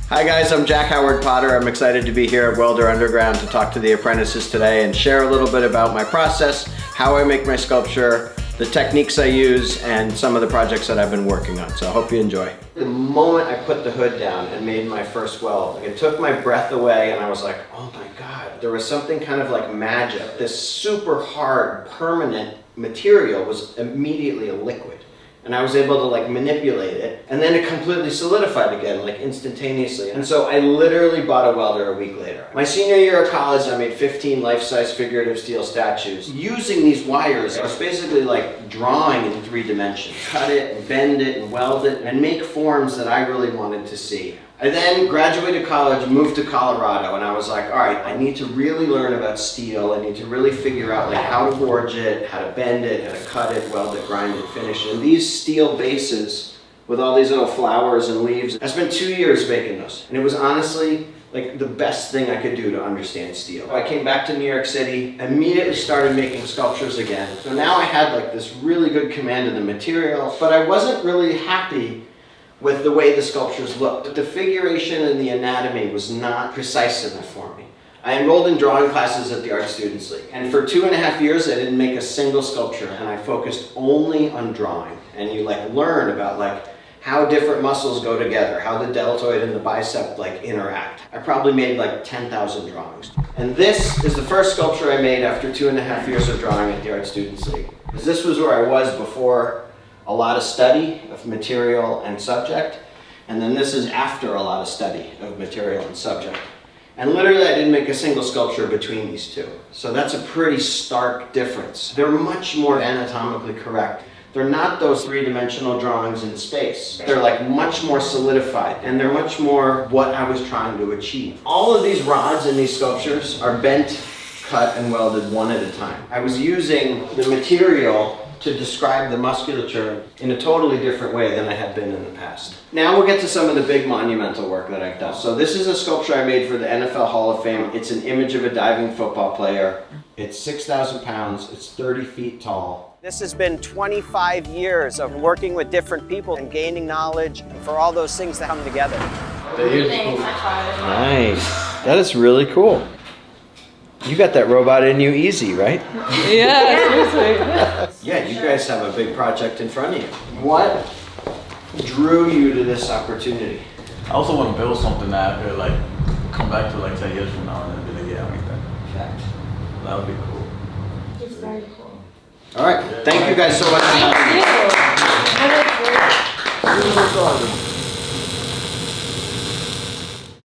Hi guys, I'm Jack Howard Potter. I'm excited to be here at Welder Underground to talk to the apprentices today and share a little bit about my process, how I make my sculpture, the techniques I use, and some of the projects that I've been working on. So I hope you enjoy. The moment I put the hood down and made my first weld, it took my breath away and I was like, oh my God, there was something kind of like magic. This super hard, permanent material was immediately a liquid. And I was able to like manipulate it, and then it completely solidified again, like instantaneously. And so I literally bought a welder a week later. My senior year of college, I made 15 life-size figurative steel statues. Using these wires, I was basically like drawing in 3 dimensions. Cut it, and bend it, and weld it, and make forms that I really wanted to see. I then graduated college, moved to Colorado, and I was like, all right, I need to really learn about steel. I need to really figure out like how to forge it, how to bend it, how to cut it, weld it, grind it, finish it. And these steel bases with all these little flowers and leaves, I spent 2 years making those. And it was honestly like the best thing I could do to understand steel. I came back to New York City, immediately started making sculptures again. So now I had like this really good command of the material, but I wasn't really happy with the way the sculptures looked. The figuration and the anatomy was not precise enough for me. I enrolled in drawing classes at the Art Students League, and for 2.5 years I didn't make a single sculpture, and I focused only on drawing. And you like learn about like how different muscles go together, how the deltoid and the bicep like interact. I probably made like 10,000 drawings. And this is the first sculpture I made after 2.5 years of drawing at the Art Students League. Because this was where I was before a lot of study of material and subject, and then this is after a lot of study of material and subject. And literally I didn't make a single sculpture between these two. So that's a pretty stark difference. They're much more anatomically correct. They're not those 3-dimensional drawings in space. They're like much more solidified, and they're much more what I was trying to achieve. All of these rods in these sculptures are bent, cut, and welded one at a time. I was using the material to describe the musculature in a totally different way than I had been in the past. Now we'll get to some of the big monumental work that I've done. So this is a sculpture I made for the NFL Hall of Fame. It's an image of a diving football player. It's 6,000 pounds, it's 30 feet tall. This has been 25 years of working with different people and gaining knowledge for all those things to come together. Nice, that is really cool. You got that robot in you easy, right? Yeah, seriously. Yeah, you guys have a big project in front of you. What drew you to this opportunity? I also want to build something that I could like come back to like 10 years from now and then be like, yeah, I make that. Fact. That would be cool. It's very cool. All right, thank you guys so much. Thank you.